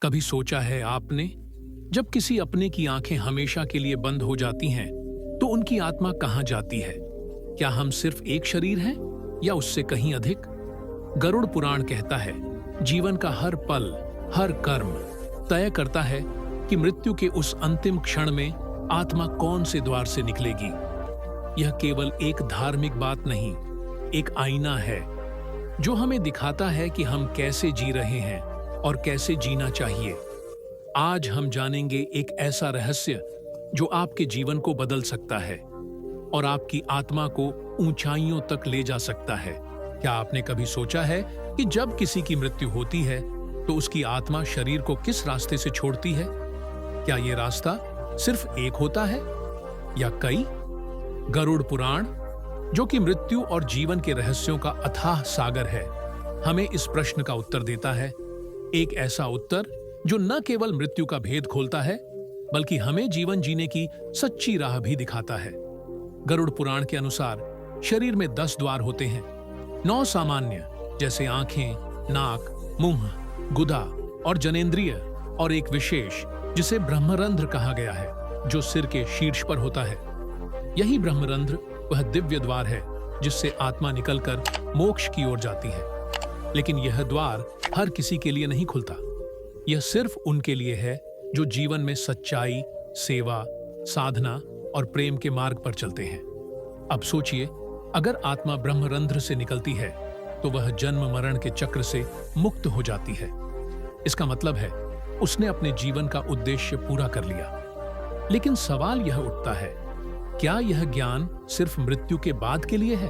कभी सोचा है आपने, जब किसी अपने की आंखें हमेशा के लिए बंद हो जाती हैं तो उनकी आत्मा कहां जाती है? क्या हम सिर्फ एक शरीर हैं या उससे कहीं अधिक? गरुड़ पुराण कहता है, जीवन का हर पल, हर कर्म तय करता है कि मृत्यु के उस अंतिम क्षण में आत्मा कौन से द्वार से निकलेगी। यह केवल एक धार्मिक बात नहीं, एक आईना है जो हमें दिखाता है कि हम कैसे जी रहे हैं और कैसे जीना चाहिए। आज हम जानेंगे एक ऐसा रहस्य जो आपके जीवन को बदल सकता है और आपकी आत्मा को ऊंचाइयों तक ले जा सकता है। क्या आपने कभी सोचा है कि जब किसी की मृत्यु होती है तो उसकी आत्मा शरीर को किस रास्ते से छोड़ती है? क्या यह रास्ता सिर्फ एक होता है या कई? गरुड़ पुराण, जो कि मृत्यु और जीवन के रहस्यों का अथाह सागर है, हमें इस प्रश्न का उत्तर देता है। एक ऐसा उत्तर जो न केवल मृत्यु का भेद खोलता है बल्कि हमें जीवन जीने की सच्ची राह भी दिखाता है। गरुड़ पुराण के अनुसार शरीर में 10 द्वार होते हैं। 9 सामान्य जैसे आंखें, नाक, मुंह, गुदा और जनेंद्रिय, और एक विशेष जिसे ब्रह्मरंध्र कहा गया है जो सिर के शीर्ष पर होता है। यही ब्रह्मरंध्र वह दिव्य द्वार है जिससे आत्मा निकलकर मोक्ष की ओर जाती है। लेकिन यह द्वार हर किसी के लिए नहीं खुलता। यह सिर्फ उनके लिए है जो जीवन में सच्चाई, सेवा, साधना और प्रेम के मार्ग पर चलते हैं। अब सोचिए, अगर आत्मा ब्रह्मरंध्र से निकलती है तो वह जन्म मरण के चक्र से मुक्त हो जाती है। इसका मतलब है उसने अपने जीवन का उद्देश्य पूरा कर लिया। लेकिन सवाल यह उठता है, क्या यह ज्ञान सिर्फ मृत्यु के बाद के लिए है?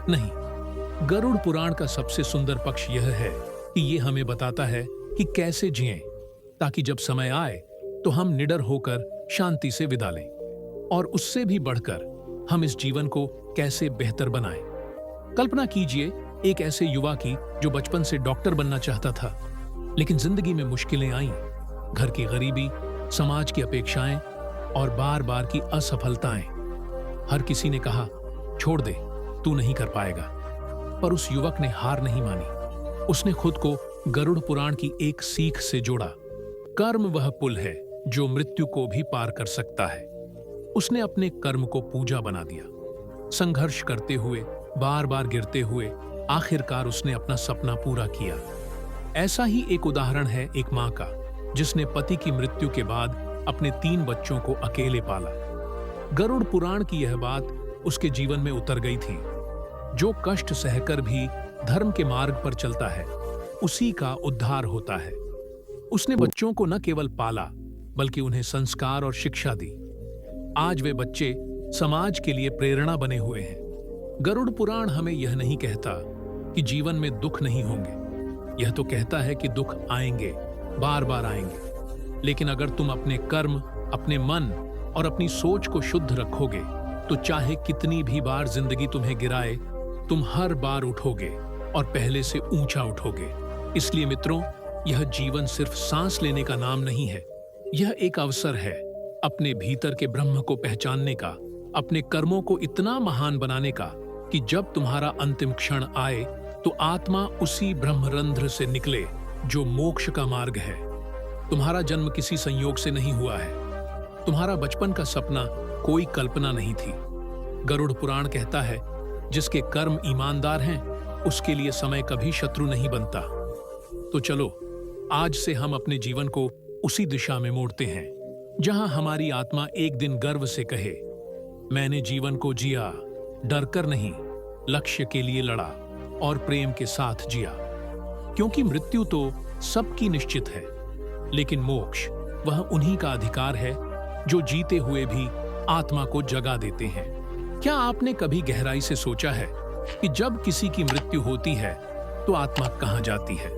नहीं। गरुड़ पुराण का सबसे सुंदर पक्ष यह है कि यह हमें बताता है कि कैसे जिएं, ताकि जब समय आए तो हम निडर होकर शांति से विदा लें। और उससे भी बढ़कर हम इस जीवन को कैसे बेहतर बनाएं। कल्पना कीजिए एक ऐसे युवा की जो बचपन से डॉक्टर बनना चाहता था, लेकिन जिंदगी में मुश्किलें आईं। घर की गरीबी, समाज की अपेक्षाएं और बार बार की असफलताएं। हर किसी ने कहा, छोड़ दे, तू नहीं कर पाएगा। पर उस युवक ने हार नहीं मानी। उसने खुद को गरुड़ पुराण की एक सीख से जोड़ा। कर्म वह पुल है जो मृत्यु को भी पार कर सकता है। उसने अपने कर्म को पूजा बना दिया। संघर्ष करते हुए, बार बार गिरते हुए, आखिरकार उसने अपना सपना पूरा किया। ऐसा ही एक उदाहरण है एक मां का, जिसने पति की मृत्यु के बाद अपने 3 बच्चों को अकेले पाला। गरुड़ पुराण की यह बात उसके जीवन में उतर गई थी। जो कष्ट सहकर भी धर्म के मार्ग पर चलता है, उसी का उद्धार होता है। उसने बच्चों को न केवल पाला बल्कि उन्हें संस्कार और शिक्षा दी। आज वे बच्चे समाज के लिए प्रेरणा बने हुए हैं। गरुड़ पुराण हमें यह नहीं कहता कि जीवन में दुख नहीं होंगे। यह तो कहता है कि दुख आएंगे, बार बार आएंगे। लेकिन अगर तुम अपने कर्म, अपने मन और अपनी सोच को शुद्ध रखोगे तो चाहे कितनी भी बार जिंदगी तुम्हें गिराए, तुम हर बार उठोगे और पहले से ऊंचा उठोगे। इसलिए मित्रों, यह जीवन सिर्फ सांस लेने का नाम नहीं है। यह एक अवसर है अपने भीतर के ब्रह्म को पहचानने का, अपने कर्मों को इतना महान बनाने का कि जब तुम्हारा अंतिम क्षण आए तो आत्मा उसी ब्रह्मरंध्र से निकले जो मोक्ष का मार्ग है। तुम्हारा जन्म किसी संयोग से नहीं हुआ है। तुम्हारा बचपन का सपना कोई कल्पना नहीं थी। गरुड़ पुराण कहता है, जिसके कर्म ईमानदार हैं उसके लिए समय कभी शत्रु नहीं बनता। तो चलो, आज से हम अपने जीवन को उसी दिशा में मोड़ते हैं जहां हमारी आत्मा एक दिन गर्व से कहे, मैंने जीवन को जिया, डर कर नहीं, लक्ष्य के लिए लड़ा और प्रेम के साथ जिया। क्योंकि मृत्यु तो सबकी निश्चित है, लेकिन मोक्ष वह उन्हीं का अधिकार है जो जीते हुए भी आत्मा को जगा देते हैं। क्या आपने कभी गहराई से सोचा है कि जब किसी की मृत्यु होती है तो आत्मा कहां जाती है?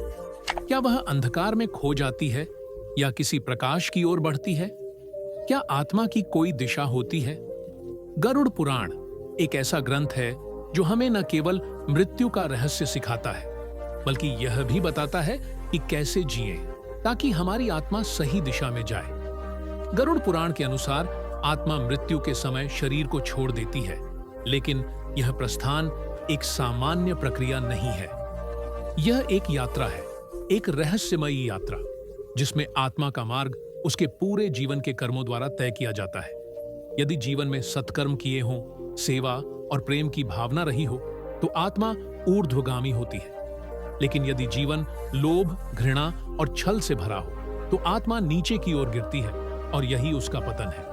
क्या वह अंधकार में खो जाती है या किसी प्रकाश की ओर बढ़ती है? क्या आत्मा की कोई दिशा होती है? गरुड़ पुराण एक ऐसा ग्रंथ है जो हमें न केवल मृत्यु का रहस्य सिखाता है, बल्कि यह भी बताता है कि कैसे जिएं ताकि हमारी आत्मा सही दिशा में जाए। गरुड़ पुराण के अनुसार आत्मा मृत्यु के समय शरीर को छोड़ देती है, लेकिन यह प्रस्थान एक सामान्य प्रक्रिया नहीं है। यह एक यात्रा है, एक रहस्यमयी यात्रा। जिसमें आत्मा का मार्ग उसके पूरे जीवन के कर्मों द्वारा तय किया जाता है। यदि जीवन में सत्कर्म किए हों, सेवा और प्रेम की भावना रही हो, तो आत्मा ऊर्ध्वगामी होती है। लेकिन यदि जीवन लोभ, घृणा और छल से भरा हो, तो आत्मा नीचे की ओर गिरती है और यही उसका पतन है।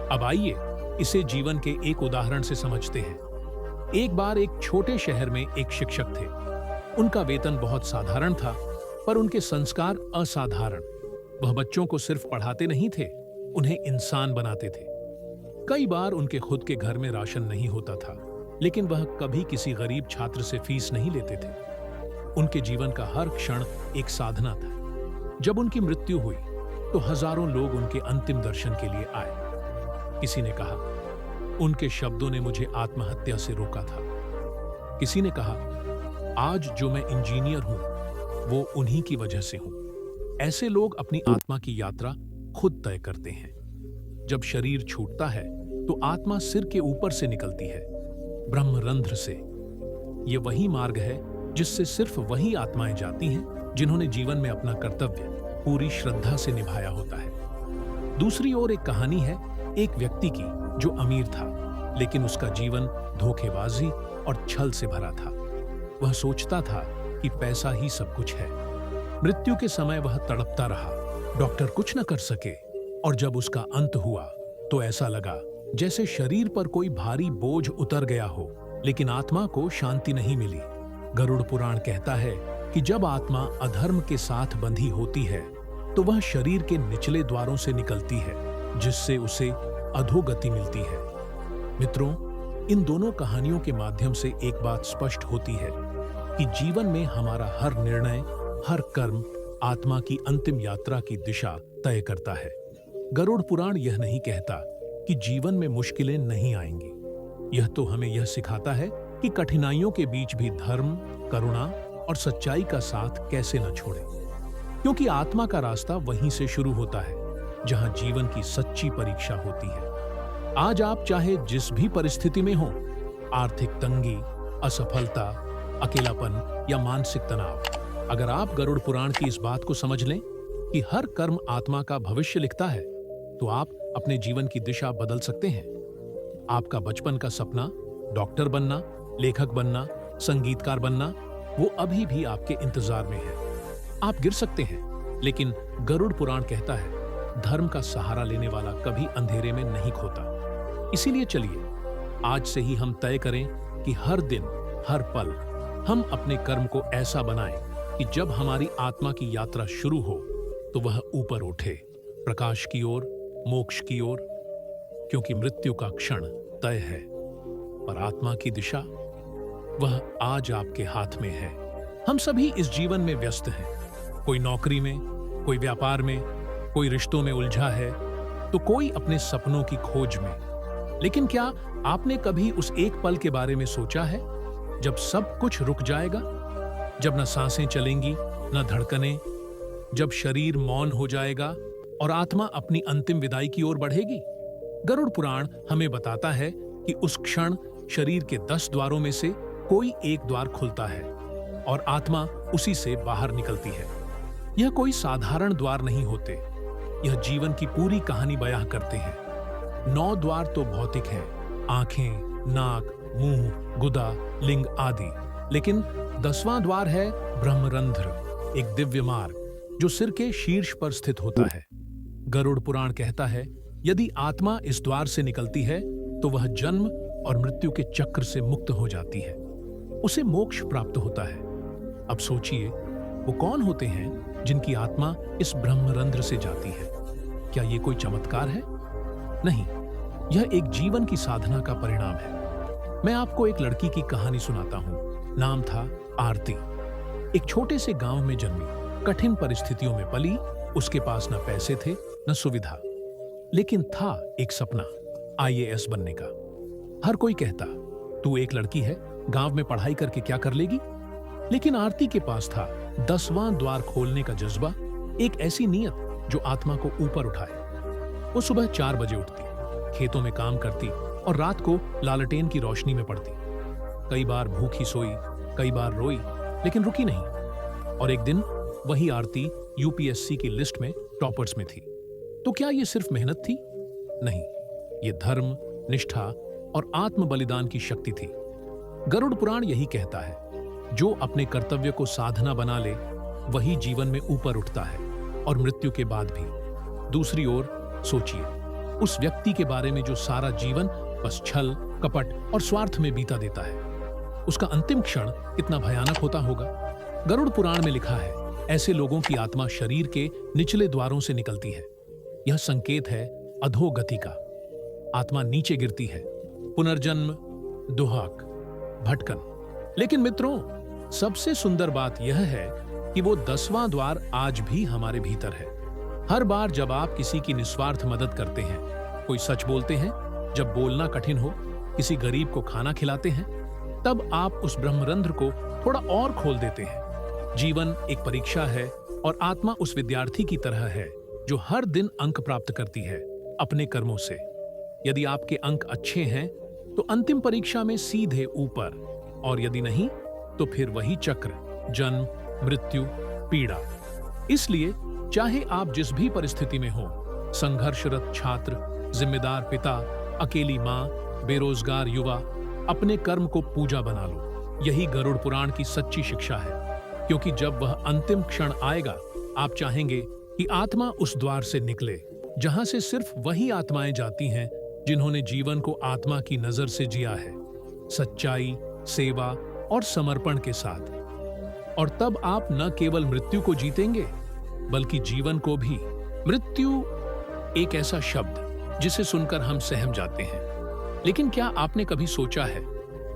अब आइए इसे जीवन के एक उदाहरण से समझते हैं। एक बार एक छोटे शहर में एक शिक्षक थे। उनका वेतन बहुत साधारण था, पर उनके संस्कार असाधारण। वह बच्चों को सिर्फ पढ़ाते नहीं थे, उन्हें इंसान बनाते थे। कई बार उनके खुद के घर में राशन नहीं होता था, लेकिन वह कभी किसी गरीब छात्र से फीस नहीं लेते थे। उनके जीवन का हर क्षण एक साधना था। जब उनकी मृत्यु हुई तो हजारों लोग उनके अंतिम दर्शन के लिए आए। किसी ने कहा, उनके शब्दों ने मुझे आत्महत्या से रोका था। किसी ने कहा, आज जो मैं इंजीनियर हूं वो उन्हीं की वजह से हूं। ऐसे लोग अपनी आत्मा की यात्रा खुद तय करते हैं। जब शरीर छूटता है तो आत्मा सिर के ऊपर से निकलती है, ब्रह्मरंध्र से। यह वही मार्ग है जिससे सिर्फ वही आत्माएं जाती हैं जिन्होंने जीवन में अपना कर्तव्य पूरी श्रद्धा से निभाया होता है। दूसरी ओर एक कहानी है एक व्यक्ति की जो अमीर था, लेकिन उसका जीवन धोखेबाजी और छल से भरा था। वह सोचता था कि पैसा ही सब कुछ है। मृत्यु के समय वह तड़पता रहा, डॉक्टर कुछ न कर सके, और जब उसका अंत हुआ तो ऐसा लगा जैसे शरीर पर कोई भारी बोझ उतर गया हो, लेकिन आत्मा को शांति नहीं मिली। गरुड़ पुराण कहता है कि जब आत्मा अधर्म के साथ बंधी होती है तो वह शरीर के निचले द्वारों से निकलती है, जिससे उसे अधोगति मिलती है। मित्रों, इन दोनों कहानियों के माध्यम से एक बात स्पष्ट होती है कि जीवन में हमारा हर निर्णय, हर कर्म आत्मा की अंतिम यात्रा की दिशा तय करता है। गरुड़ पुराण यह नहीं कहता कि जीवन में मुश्किलें नहीं आएंगी। यह तो हमें यह सिखाता है कि कठिनाइयों के बीच भी धर्म, करुणा और सच्चाई का साथ कैसे न छोड़ें, क्योंकि आत्मा का रास्ता वहीं से शुरू होता है जहां जीवन की सच्ची परीक्षा होती है। आज आप चाहे जिस भी परिस्थिति में हो, आर्थिक तंगी, असफलता, अकेलापन या मानसिक तनाव, अगर आप गरुड़ पुराण की इस बात को समझ लें कि हर कर्म आत्मा का भविष्य लिखता है, तो आप अपने जीवन की दिशा बदल सकते हैं। आपका बचपन का सपना, डॉक्टर बनना, लेखक बनना, संगीतकार बनना, वो अभी भी आपके इंतजार में है। आप गिर सकते हैं, लेकिन गरुड़ पुराण कहता है, धर्म का सहारा लेने वाला कभी अंधेरे में नहीं खोता। इसीलिए चलिए आज से ही हम तय करें कि हर दिन, हर पल हम अपने कर्म को ऐसा बनाएं कि जब हमारी आत्मा की यात्रा शुरू हो तो वह ऊपर उठे, प्रकाश की ओर, मोक्ष की ओर, क्योंकि मृत्यु का क्षण तय है, पर आत्मा की दिशा वह आज आपके हाथ में है। हम सभी इस जीवन में व्यस्त हैं, कोई नौकरी में, कोई व्यापार में, कोई रिश्तों में उलझा है, तो कोई अपने सपनों की खोज में। लेकिन क्या आपने कभी उस एक पल के बारे में सोचा है जब सब कुछ रुक जाएगा, जब न सांसें चलेंगी, न धड़कनें, जब शरीर मौन हो जाएगा और आत्मा अपनी अंतिम विदाई की ओर बढ़ेगी? गरुड़ पुराण हमें बताता है कि उस क्षण शरीर के 10 द्वारों में से कोई एक द्वार खुलता है और आत्मा उसी से बाहर निकलती है। यह कोई साधारण द्वार नहीं होते, यह जीवन की पूरी कहानी बयां करते हैं। 9 द्वार तो भौतिक हैं, आंखें, नाक, मुंह, गुदा, लिंग आदि, लेकिन 10वां द्वार है ब्रह्मरंध्र, एक दिव्य मार्ग जो सिर के शीर्ष पर स्थित होता है। गरुड़ पुराण कहता है, यदि आत्मा इस द्वार से निकलती है तो वह जन्म और मृत्यु के चक्र से मुक्त हो जाती है, उसे मोक्ष प्राप्त होता है। अब सोचिए, वो कौन होते हैं जिनकी आत्मा इस ब्रह्मरंध्र से जाती है? क्या ये कोई चमत्कार है? नहीं, यह एक जीवन की साधना का परिणाम है। मैं आपको एक लड़की की कहानी सुनाता हूं। नाम था आरती। एक छोटे से गांव में जन्मी, कठिन परिस्थितियों में पली। उसके पास न पैसे थे न सुविधा, लेकिन था एक सपना, IAS बनने का। हर कोई कहता, तू एक लड़की है, गांव में पढ़ाई करके क्या कर लेगी? लेकिन आरती के पास था 10वां द्वार खोलने का जज्बा, एक ऐसी नीयत जो आत्मा को ऊपर उठाए। वो सुबह 4 बजे उठती, खेतों में काम करती और रात को लालटेन की रोशनी में पढ़ती। कई बार भूखी सोई, कई बार रोई, लेकिन रुकी नहीं। और एक दिन वही आरती यूपीएससी की लिस्ट में टॉपर्स में थी। तो क्या ये सिर्फ मेहनत थी? नहीं, ये धर्म, निष्ठा और आत्म बलिदान की शक्ति थी। गरुड़ पुराण यही कहता है, जो अपने कर्तव्य को साधना बना ले वही जीवन में ऊपर उठता है, और मृत्यु के बाद भी। दूसरी ओर सोचिए, उस व्यक्ति के बारे में जो सारा जीवन बस छल, कपट और स्वार्थ में बीता देता है। उसका अंतिम क्षण कितना भयानक होता होगा। गरुड़ पुराण में लिखा है, ऐसे लोगों की आत्मा शरीर के निचले द्वारों से निकलती है। यह संकेत है अधोगति का। आत्मा नीचे गिरती है, पुनर्जन्म, दुहाक, भटकन। लेकिन मित्रों, सबसे सुंदर बात यह है कि वो 10वां द्वार आज भी हमारे भीतर है। हर बार जब आप किसी की निस्वार्थ मदद करते हैं, कोई सच बोलते हैं जब बोलना कठिन हो, किसी गरीब को खाना खिलाते हैं, तब आप उस ब्रह्मरंध्र को थोड़ा और खोल देते हैं। जीवन एक परीक्षा है और आत्मा उस विद्यार्थी की तरह है जो हर दिन अंक प्राप्त करती है अपने कर्मों से। यदि आपके अंक अच्छे हैं तो अंतिम परीक्षा में सीधे ऊपर, और यदि नहीं तो फिर वही चक्र, जन्म, मृत्यु, पीड़ा। इसलिए चाहे आप जिस भी परिस्थिति में हो, संघर्षरत छात्र, जिम्मेदार पिता, अकेली मां, बेरोजगार युवा, अपने कर्म को पूजा बना लो। यही गरुड़ पुराण की सच्ची शिक्षा है, क्योंकि जब वह अंतिम क्षण आएगा, आप चाहेंगे कि आत्मा उस द्वार से निकले जहां से सिर्फ वही आत्माएं जाती हैं जिन्होंने जीवन को आत्मा की नजर से जिया है, सच्चाई, सेवा और समर्पण के साथ। और तब आप न केवल मृत्यु को जीतेंगे बल्कि जीवन को भी। मृत्यु एक ऐसा शब्द जिसे सुनकर हम सहम जाते हैं, लेकिन क्या आपने कभी सोचा है,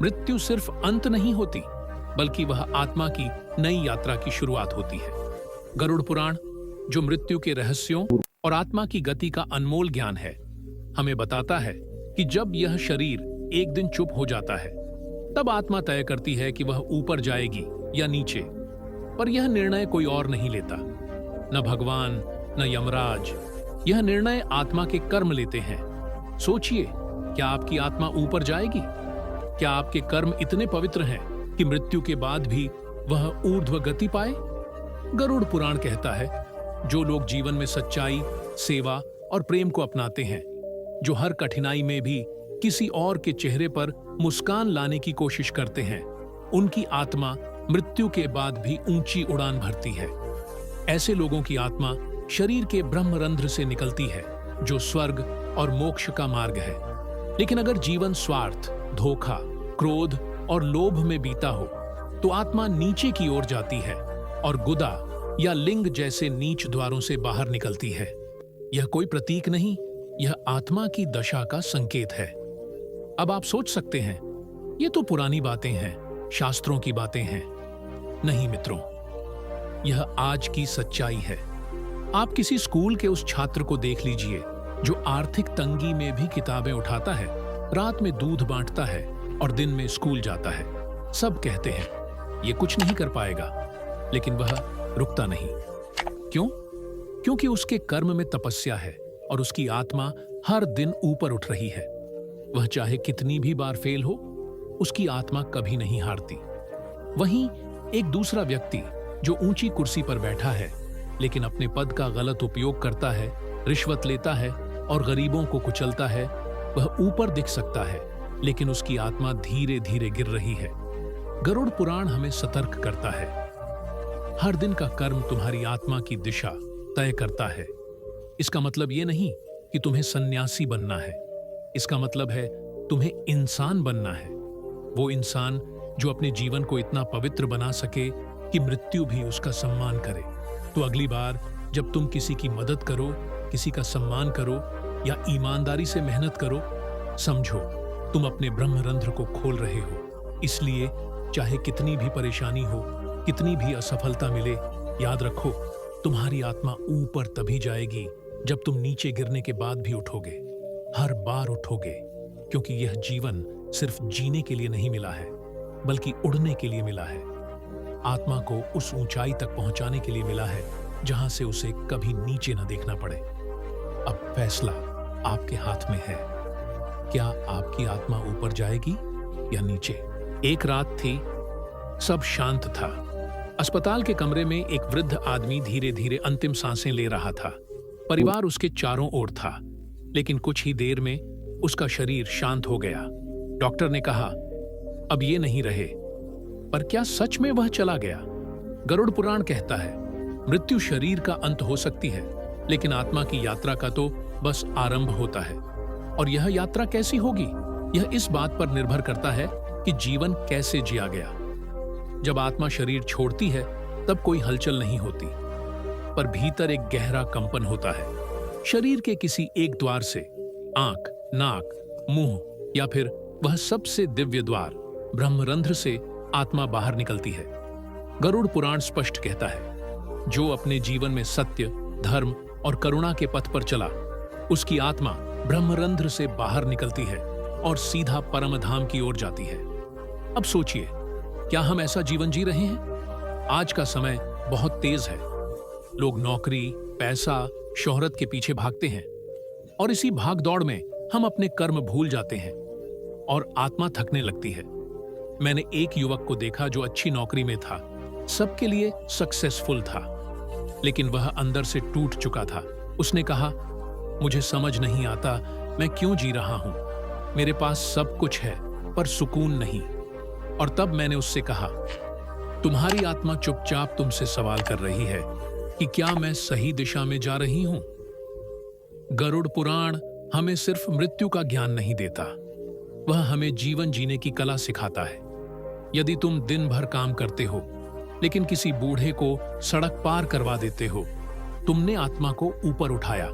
मृत्यु सिर्फ अंत नहीं होती, बल्कि वह आत्मा की नई यात्रा की शुरुआत होती है। गरुड़ पुराण, जो मृत्यु के रहस्यों और आत्मा की गति का अनमोल ज्ञान है, हमें बताता है कि जब यह शरीर एक दिन चुप हो जाता है, तब आत्मा तय करती है कि वह ऊपर जाएगी या नीचे। पर यह निर्णय कोई और नहीं लेता, न भगवान, न यमराज। यह निर्णय आत्मा के कर्म लेते हैं। सोचिए, क्या आपकी आत्मा ऊपर जाएगी? क्या आपके कर्म इतने पवित्र हैं कि मृत्यु के बाद भी वह ऊर्ध्व गति पाए? गरुड़ पुराण कहता है, जो लोग जीवन में सच्चाई, सेवा और प्रेम को अपनाते हैं, जो हर कठिनाई में भी किसी और के चेहरे पर मुस्कान लाने की कोशिश करते हैं, उनकी आत्मा मृत्यु के बाद भी ऊंची उड़ान भरती है। ऐसे लोगों की आत्मा शरीर के ब्रह्मरंध्र से निकलती है, जो स्वर्ग और मोक्ष का मार्ग है। लेकिन अगर जीवन स्वार्थ, धोखा, क्रोध और लोभ में बीता हो, तो आत्मा नीचे की ओर जाती है और गुदा या लिंग जैसे नीच द्वारों से बाहर निकलती है। यह कोई प्रतीक नहीं, यह आत्मा की दशा का संकेत है। अब आप सोच सकते हैं, ये तो पुरानी बातें हैं, शास्त्रों की बातें हैं। नहीं मित्रों, यह आज की सच्चाई है। आप किसी स्कूल के उस छात्र को देख लीजिए जो आर्थिक तंगी में भी किताबें उठाता है, रात में दूध बांटता है और दिन में स्कूल जाता है। सब कहते हैं ये कुछ नहीं कर पाएगा, लेकिन वह रुकता नहीं। क्यों? क्योंकि उसके कर्म में तपस्या है और उसकी आत्मा हर दिन ऊपर उठ रही है। वह चाहे कितनी भी बार फेल हो, उसकी आत्मा कभी नहीं हारती। वहीं एक दूसरा व्यक्ति जो ऊंची कुर्सी पर बैठा है, लेकिन अपने पद का गलत उपयोग करता है, रिश्वत लेता है और गरीबों को कुचलता है, वह ऊपर दिख सकता है, लेकिन उसकी आत्मा धीरे धीरे गिर रही है। गरुड़ पुराण हमें सतर्क करता है, हर दिन का कर्म तुम्हारी आत्मा की दिशा तय करता है। इसका मतलब यह नहीं कि तुम्हें सन्यासी बनना है, इसका मतलब है तुम्हें इंसान बनना है। वो इंसान जो अपने जीवन को इतना पवित्र बना सके कि मृत्यु भी उसका सम्मान करे। तो अगली बार जब तुम किसी की मदद करो, किसी का सम्मान करो या ईमानदारी से मेहनत करो, समझो तुम अपने ब्रह्मरंध्र को खोल रहे हो। इसलिए चाहे कितनी भी परेशानी हो, कितनी भी असफलता मिले, याद रखो तुम्हारी आत्मा ऊपर तभी जाएगी जब तुम नीचे गिरने के बाद भी उठोगे, हर बार उठोगे, क्योंकि यह जीवन सिर्फ जीने के लिए नहीं मिला है, बल्कि उड़ने के लिए मिला है। आत्मा को उस ऊंचाई तक पहुंचाने के लिए मिला है जहां से उसे कभी नीचे न देखना पड़े। अब फैसला आपके हाथ में है। क्या आपकी आत्मा ऊपर जाएगी या नीचे? एक रात थी, सब शांत था, अस्पताल के कमरे में एक वृद्ध आदमी धीरे धीरे अंतिम सांसें ले रहा था। परिवार उसके चारों ओर था, लेकिन कुछ ही देर में उसका शरीर शांत हो गया। डॉक्टर ने कहा, अब ये नहीं रहे। पर क्या सच में वह चला गया? गरुड़ पुराण कहता है, मृत्यु शरीर का अंत हो सकती है, लेकिन आत्मा की यात्रा का तो बस आरंभ होता है। और यह यात्रा कैसी होगी, यह इस बात पर निर्भर करता है कि जीवन कैसे जिया गया। जब आत्मा शरीर छोड़ती है तब कोई हलचल नहीं होती, पर भीतर एक गहरा कंपन होता है। शरीर के किसी एक द्वार से आंख, नाक, मुंह या फिर वह सबसे दिव्य द्वार ब्रह्मरंध्र से आत्मा बाहर निकलती है। गरुड़ पुराण स्पष्ट कहता है, जो अपने जीवन में सत्य, धर्म और करुणा के पथ पर चला, उसकी आत्मा ब्रह्मरंध्र से बाहर निकलती है और सीधा परम धाम की ओर जाती है। अब सोचिए, क्या हम ऐसा जीवन जी रहे हैं? आज का समय बहुत तेज है। लोग नौकरी, पैसा, शोहरत के पीछे भागते हैं और इसी भाग दौड़ में हम अपने कर्म भूल जाते हैं और आत्मा थकने लगती है। मैंने एक युवक को देखा जो अच्छी नौकरी में था, सबके लिए सक्सेसफुल था, लेकिन वह अंदर से टूट चुका था। उसने कहा, मुझे समझ नहीं आता मैं क्यों जी रहा हूं। मेरे पास सब कुछ है पर सुकून नहीं। और तब मैंने उससे कहा, तुम्हारी आत्मा चुपचाप तुमसे सवाल कर रही है कि क्या मैं सही दिशा में जा रही हूं? गरुड़ पुराण हमें सिर्फ मृत्यु का ज्ञान नहीं देता, वह हमें जीवन जीने की कला सिखाता है। यदि तुम दिन भर काम करते हो लेकिन किसी बूढ़े को सड़क पार करवा देते हो, तुमने आत्मा को ऊपर उठाया।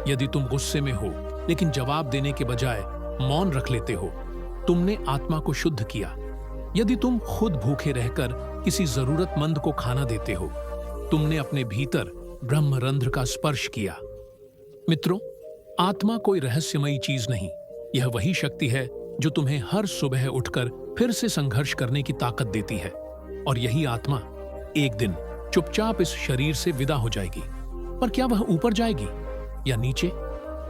यदि तुम गुस्से में हो लेकिन जवाब देने के बजाय मौन रख लेते हो, तुमने आत्मा को शुद्ध किया। यदि तुम खुद भूखे रहकर किसी जरूरतमंद को खाना देते हो, तुमने अपने भीतर ब्रह्मरंध्र का स्पर्श किया। मित्रों, आत्मा कोई रहस्यमयी चीज नहीं, यह वही शक्ति है जो तुम्हें हर सुबह उठकर फिर से संघर्ष करने की ताकत देती है। और यही आत्मा एक दिन चुपचाप इस शरीर से विदा हो जाएगी। पर क्या वह ऊपर जाएगी या नीचे,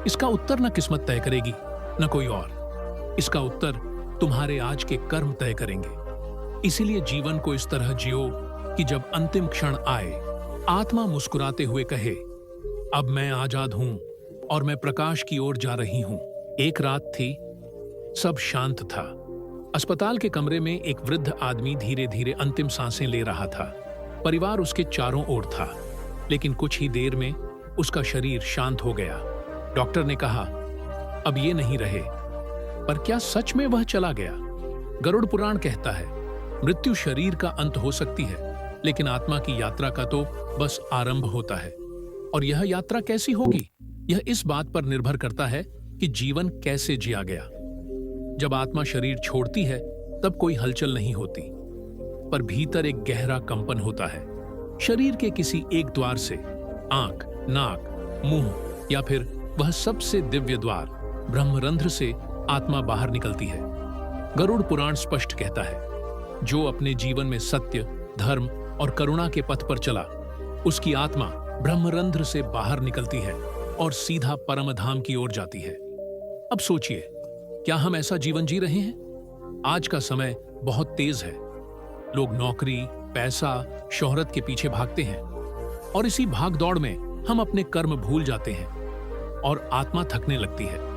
इसका उत्तर न किस्मत तय करेगी न कोई और। इसका उत्तर तुम्हारे आज के कर्म तय करेंगे। इसीलिए जीवन को इस तरह जियो कि जब अंतिम क्षण आए, आत्मा मुस्कुराते हुए कहे, अब मैं आजाद हूं और मैं प्रकाश की ओर जा रही हूं। एक रात थी, सब शांत था। अस्पताल के कमरे में एक वृद्ध आदमी धीरे धीरे अंतिम सांसें ले रहा था। परिवार उसके चारों ओर था, लेकिन कुछ ही देर में उसका शरीर शांत हो गया। डॉक्टर ने कहा, अब ये नहीं रहे। पर क्या सच में वह चला गया? गरुड़ पुराण कहता है, मृत्यु शरीर का अंत हो सकती है, लेकिन आत्मा की यात्रा का तो बस आरंभ होता है। और यह यात्रा कैसी होगी, यह इस बात पर निर्भर करता है कि जीवन कैसे जिया गया। जब आत्मा शरीर छोड़ती है तब कोई हलचल नहीं होती, पर भीतर एक गहरा कंपन होता है। शरीर के किसी एक द्वार से आंख, नाक, मुंह या फिर वह सबसे दिव्य द्वार ब्रह्मरंध्र से आत्मा बाहर निकलती है। गरुड़ पुराण स्पष्ट कहता है, जो अपने जीवन में सत्य, धर्म और करुणा के पथ पर चला, उसकी आत्मा ब्रह्मरंध्र से बाहर निकलती है और सीधा परम धाम की ओर जाती है। अब सोचिए, क्या हम ऐसा जीवन जी रहे हैं? आज का समय बहुत तेज है। लोग नौकरी, पैसा, शोहरत के पीछे भागते हैं और इसी भाग दौड़ में हम अपने कर्म भूल जाते हैं और आत्मा थकने लगती है।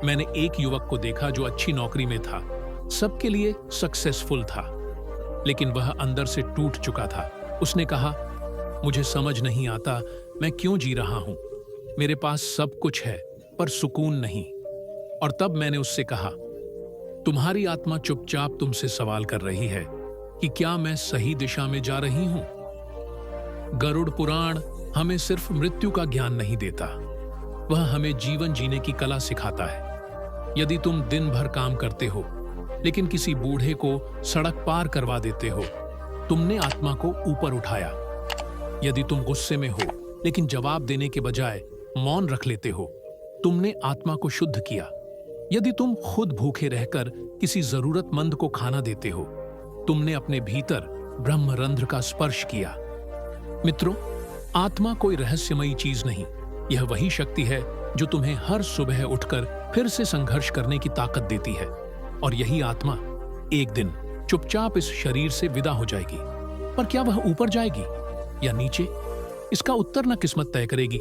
मैंने एक युवक को देखा जो अच्छी नौकरी में था, सबके लिए सक्सेसफुल था, लेकिन वह अंदर से टूट चुका था। उसने कहा, मुझे समझ नहीं आता मैं क्यों जी रहा हूं। मेरे पास सब कुछ है पर सुकून नहीं। और तब मैंने उससे कहा, तुम्हारी आत्मा चुपचाप तुमसे सवाल कर रही है कि क्या मैं सही दिशा में जा रही हूं? गरुड़ पुराण हमें सिर्फ मृत्यु का ज्ञान नहीं देता, वह हमें जीवन जीने की कला सिखाता है। यदि तुम दिन भर काम करते हो लेकिन किसी बूढ़े को सड़क पार करवा देते हो, तुमने आत्मा को ऊपर उठाया। यदि तुम गुस्से में हो लेकिन जवाब देने के बजाय मौन रख लेते हो, तुमने आत्मा को शुद्ध किया। यदि तुम खुद भूखे रहकर किसी जरूरतमंद को खाना देते हो, तुमने अपने भीतर ब्रह्मरंध्र का स्पर्श किया। मित्रों, आत्मा कोई रहस्यमयी चीज नहीं, यह वही शक्ति है जो तुम्हें हर सुबह उठकर फिर से संघर्ष करने की ताकत देती है। और यही आत्मा एक दिन चुपचाप इस शरीर से विदा हो जाएगी। पर क्या वह ऊपर जाएगी या नीचे? इसका उत्तर न किस्मत तय करेगी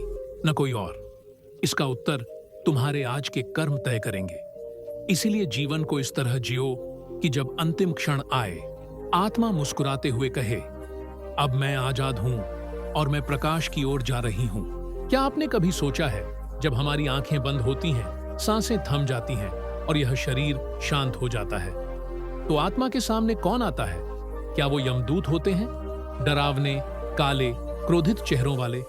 न कोई और। इसका उत्तर तुम्हारे आज के कर्म तय करेंगे। इसीलिए जीवन को इस तरह जियो कि जब अंतिम क्षण आए, आत्मा मुस्कुराते हुए कहे, अब मैं आजाद हूं और मैं प्रकाश की ओर जा रही हूं। क्या आपने कभी सोचा है, जब हमारी आंखें बंद होती हैं, सांसें थम जाती हैं और यह शरीर शांत हो जाता है, तो आत्मा के सामने कौन आता है? क्या वो यमदूत होते हैं, डरावने, काले, क्रोधित चेहरों वाले,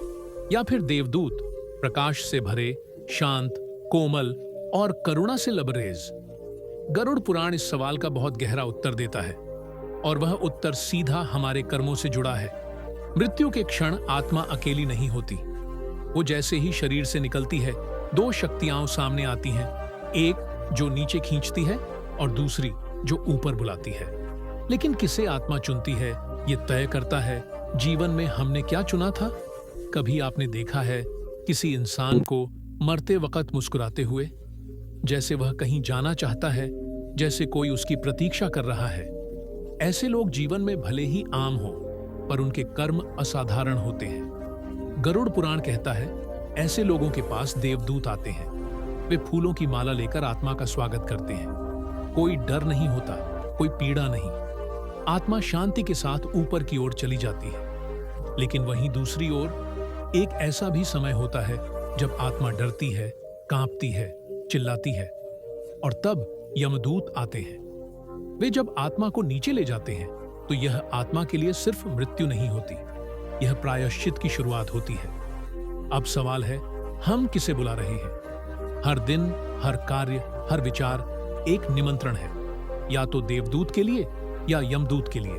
या फिर देवदूत, प्रकाश से भरे, शांत, कोमल और करुणा से लबरेज? गरुड़ पुराण इस सवाल का बहुत गहरा उत्तर देता है, और वह उत्तर सीधा हमारे कर्मों से जुड़ा है। मृत्यु के क्षण आत्मा अकेली नहीं होती। वो जैसे ही शरीर से निकलती है, दो शक्तियां सामने आती हैं, एक जो नीचे खींचती है और दूसरी जो ऊपर बुलाती है। लेकिन किसे आत्मा चुनती है, ये तय करता है जीवन में हमने क्या चुना था। कभी आपने देखा है किसी इंसान को मरते वक्त मुस्कुराते हुए, जैसे वह कहीं जाना चाहता है, जैसे कोई उसकी प्रतीक्षा कर रहा है? ऐसे लोग जीवन में भले ही आम हो, पर उनके कर्म असाधारण होते हैं। गरुड़ पुराण कहता है, ऐसे लोगों के पास देवदूत आते हैं। वे फूलों की माला लेकर आत्मा का स्वागत करते हैं। कोई डर नहीं होता, कोई पीड़ा नहीं। आत्मा शांति के साथ ऊपर की ओर चली जाती है। लेकिन वहीं दूसरी ओर एक ऐसा भी समय होता है जब आत्मा डरती है, कांपती है, चिल्लाती है, और तब यमदूत आते हैं। वे जब आत्मा को नीचे ले जाते हैं, तो यह आत्मा के लिए सिर्फ मृत्यु नहीं होती, यह प्रायश्चित की शुरुआत होती है। अब सवाल है, हम किसे बुला रहे हैं? हर दिन, हर कार्य, हर विचार एक निमंत्रण है, या तो देवदूत के लिए या यमदूत के लिए।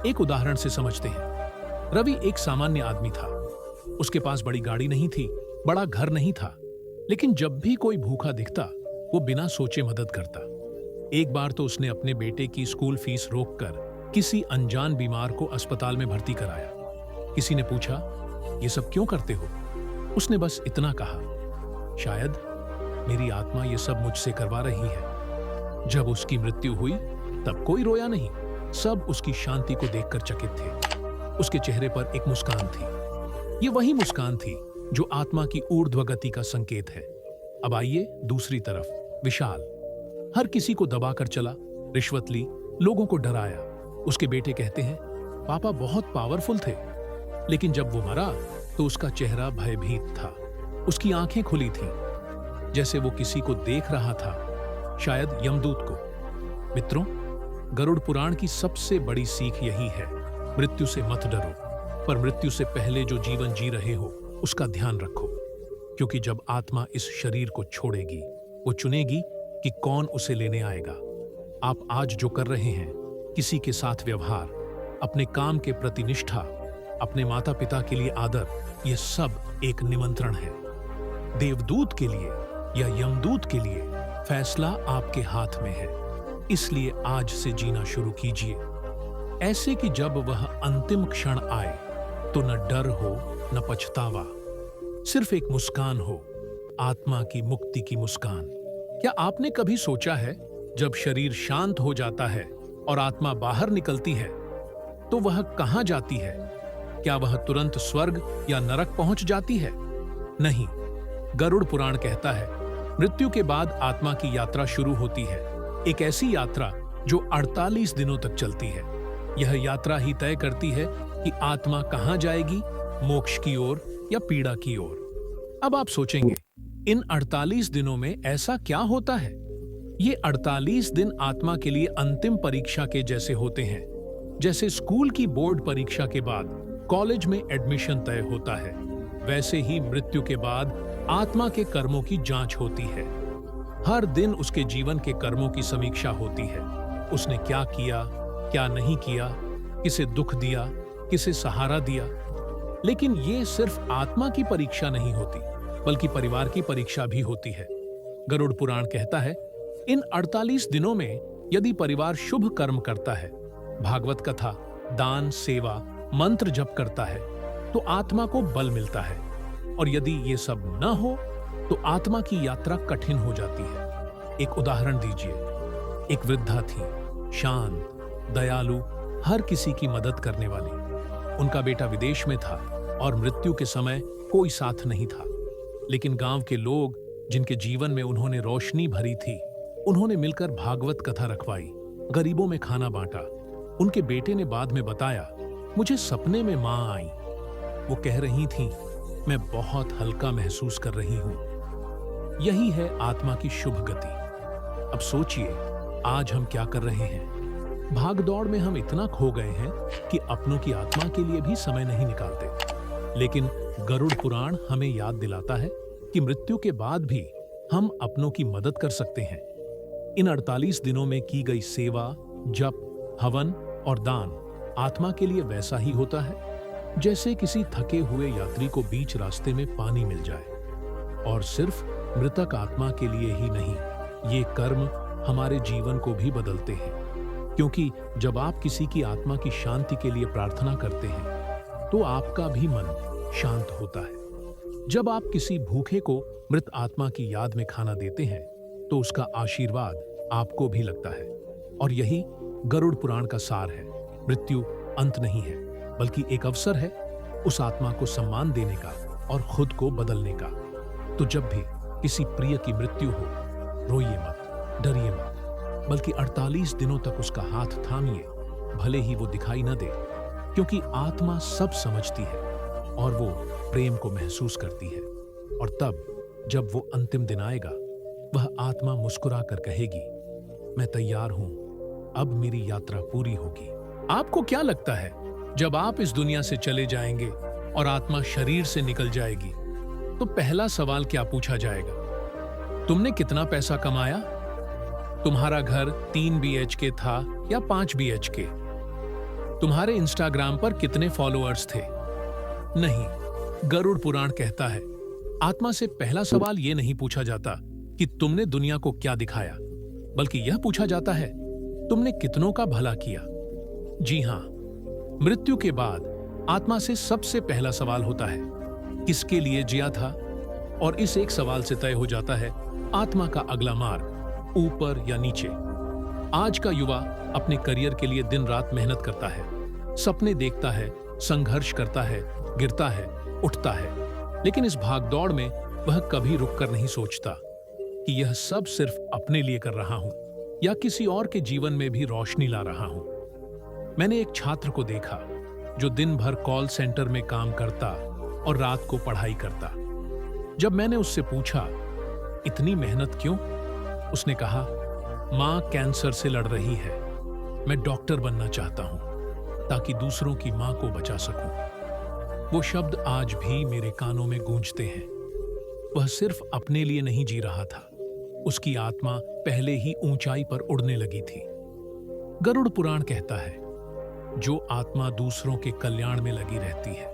एक उदाहरण से समझते हैं। रवि एक सामान्य आदमी था। उसके पास बड़ी गाड़ी नहीं थी, बड़ा घर नहीं था, लेकिन जब भी कोई भूखा दिखता, वो बिना सोचे मदद करता। एक बार तो उसने अपने बेटे की स्कूल फीस रोककर किसी अनजान बीमार को अस्पताल में भर्ती कराया। किसी ने पूछा, ये सब क्यों करते हो? उसने बस इतना कहा, शायद मेरी आत्मा ये सब मुझसे करवा रही है। जब उसकी मृत्यु हुई, तब कोई रोया नहीं, सब उसकी शांति को देखकर चकित थे। उसके चेहरे पर एक मुस्कान थी। ये वही मुस्कान थी जो आत्मा की ऊर्ध्व गति का संकेत है। अब आइए दूसरी तरफ, विशाल हर किसी को दबाकर चला, रिश्वत ली, लोगों को डराया। उसके बेटे कहते हैं, पापा बहुत पावरफुल थे, लेकिन जब वो मरा तो उसका चेहरा भयभीत था। उसकी आंखें खुली थीं, जैसे वो किसी को देख रहा था, शायद यमदूत को। मित्रों, गरुड़ पुराण की सबसे बड़ी सीख यही है, मृत्यु से मत डरो, पर मृत्यु से पहले जो जीवन जी रहे हो उसका ध्यान रखो। क्योंकि जब आत्मा इस शरीर को छोड़ेगी, वो चुनेगी कि कौन उसे लेने आएगा। आप आज जो कर रहे हैं, किसी के साथ व्यवहार, अपने काम के प्रति निष्ठा, अपने माता पिता के लिए आदर, ये सब एक निमंत्रण है। देवदूत के लिए या यमदूत के लिए फैसला आपके हाथ में है। इसलिए आज से जीना शुरू कीजिए, ऐसे कि जब वह अंतिम क्षण आए तो न डर हो, न पछतावा, सिर्फ एक मुस्कान हो, आत्मा की मुक्ति की मुस्कान। क्या आपने कभी सोचा है, जब शरीर शांत हो जाता है और आत्मा बाहर निकलती है, तो वह कहां जाती है? क्या वह तुरंत स्वर्ग या नरक पहुंच जाती है? नहीं, गरुड़ पुराण कहता है, मृत्यु के बाद आत्मा की यात्रा शुरू होती है, एक ऐसी यात्रा जो 48 दिनों तक चलती है। यह यात्रा ही तय करती है कि आत्मा कहां जाएगी, मोक्ष की ओर या पीड़ा की ओर। अब आप सोचेंगे, इन 48 दिनों में ऐसा क्या होता है? ये 48 दिन आत्मा के लिए अंतिम परीक्षा के जैसे होते हैं। जैसे स्कूल की बोर्ड परीक्षा के बाद कॉलेज में एडमिशन तय होता है, वैसे ही मृत्यु के बाद आत्मा के कर्मों की जांच होती है। हर दिन उसके जीवन के कर्मों की समीक्षा होती है। उसने क्या किया, क्या नहीं किया, किसे दुख दिया, किसे सहारा दिया। लेकिन ये सिर्फ आत्मा की परीक्षा नहीं होती, बल्कि परिवार की परीक्षा भी होती है। गरुड़ पुराण कहता है, इन 48 दिनों में यदि परिवार शुभ कर्म करता है, भागवत कथा, दान, सेवा, मंत्र जप करता है, तो आत्मा को बल मिलता है। और यदि ये सब न हो, तो आत्मा की यात्रा कठिन हो जाती है। एक उदाहरण दीजिए। एक वृद्धा थी, शांत, दयालु, हर किसी की मदद करने वाली। उनका बेटा विदेश में था और मृत्यु के समय कोई साथ नहीं था, लेकिन गांव के लोग जिनके जीवन में उन्होंने रोशनी भरी थी, उन्होंने मिलकर भागवत कथा रखवाई, गरीबों में खाना बांटा। उनके बेटे ने बाद में बताया, मुझे सपने में मां आई। वो कह रही थीं, मैं बहुत हल्का महसूस कर रही हूं। यही है आत्मा की शुभ गति। अब सोचिए, आज हम क्या कर रहे हैं। भागदौड़ में हम इतना खो गए हैं कि अपनों की आत्मा के लिए भी समय नहीं निकालते। लेकिन गरुड़ पुराण हमें याद दिलाता है कि मृत्यु के बाद भी हम अपनों की मदद कर सकते हैं। इन 48 दिनों में की गई सेवा, जप, हवन और दान आत्मा के लिए वैसा ही होता है जैसे किसी थके हुए यात्री को बीच रास्ते में पानी मिल जाए। और सिर्फ मृतक आत्मा के लिए ही नहीं, ये कर्म हमारे जीवन को भी बदलते हैं। क्योंकि जब आप किसी की आत्मा की शांति के लिए प्रार्थना करते हैं तो आपका भी मन शांत होता है। जब आप किसी भूखे को मृत आत्मा की याद में खाना देते हैं तो उसका आशीर्वाद आपको भी लगता है। और यही गरुड़ पुराण का सार है। मृत्यु अंत नहीं है, बल्कि एक अवसर है उस आत्मा को सम्मान देने का और खुद को बदलने का। तो जब भी किसी प्रिय की मृत्यु हो, रोइए मत, डरिए मत, बल्कि 48 दिनों तक उसका हाथ थामिए, भले ही वो दिखाई न दे, क्योंकि आत्मा सब समझती है और वो प्रेम को महसूस करती है। और तब जब वो अंतिम दिन आएगा, वह आत्मा मुस्कुरा कर कहेगी, मैं तैयार हूं, अब मेरी यात्रा पूरी होगी। आपको क्या लगता है, जब आप इस दुनिया से चले जाएंगे और आत्मा शरीर से निकल जाएगी तो पहला सवाल क्या पूछा जाएगा? तुमने कितना पैसा कमाया? तुम्हारा घर 3 BHK था या 5 BHK? तुम्हारे इंस्टाग्राम पर कितने फॉलोअर्स थे? नहीं, गरुड़ पुराण कहता है, आत्मा से पहला सवाल यह नहीं पूछा जाता कि तुमने दुनिया को क्या दिखाया, बल्कि यह पूछा जाता है, तुमने कितनों का भला किया। जी हां, मृत्यु के बाद आत्मा से सबसे पहला सवाल होता है, किसके लिए जिया था? और इस एक सवाल से तय हो जाता है आत्मा का अगला मार्ग, ऊपर या नीचे। आज का युवा अपने करियर के लिए दिन रात मेहनत करता है, सपने देखता है, संघर्ष करता है, गिरता है, उठता है, लेकिन इस भागदौड़ में वह कभी रुककर नहीं सोचता कि यह सब सिर्फ अपने लिए कर रहा हूं या किसी और के जीवन में भी रोशनी ला रहा हूं। मैंने एक छात्र को देखा जो दिन भर कॉल सेंटर में काम करता और रात को पढ़ाई करता। जब मैंने उससे पूछा, इतनी मेहनत क्यों? उसने कहा, मां कैंसर से लड़ रही है, मैं डॉक्टर बनना चाहता हूं ताकि दूसरों की मां को बचा सकूं। वो शब्द आज भी मेरे कानों में गूंजते हैं। वह सिर्फ अपने लिए नहीं जी रहा था, उसकी आत्मा पहले ही ऊंचाई पर उड़ने लगी थी। गरुड़ पुराण कहता है, जो आत्मा दूसरों के कल्याण में लगी रहती है,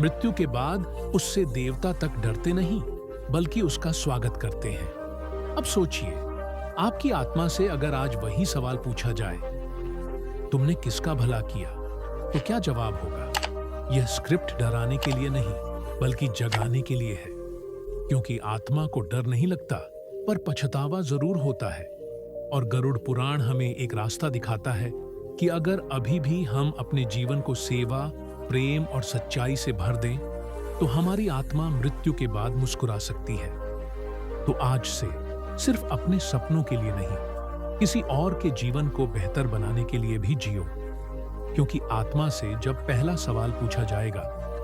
मृत्यु के बाद उससे देवता तक डरते नहीं, बल्कि उसका स्वागत करते हैं। अब सोचिए, आपकी आत्मा से अगर आज वही सवाल पूछा जाए, तुमने किसका भला किया, तो क्या जवाब होगा? यह स्क्रिप्ट डराने के लिए नहीं, बल्कि जगाने के लिए है। क्योंकि आत्मा को डर नहीं लगता, पर पछतावा जरूर होता है। और गरुड़ पुराण हमें एक रास्ता दिखाता है कि अगर अभी भी हम अपने जीवन को सेवा, प्रेम और सच्चाई से भर दें, तो हमारी आत्मा मृत्यु के बाद मुस्कुरा सकती है। तो आज से सिर्फ अपने सपनों के लिए नहीं, किसी और के जीवन को बेहतर बनाने के लिए भी जियो। क्योंकि आत्मा से जब पहला सवाल पूछा जाएगा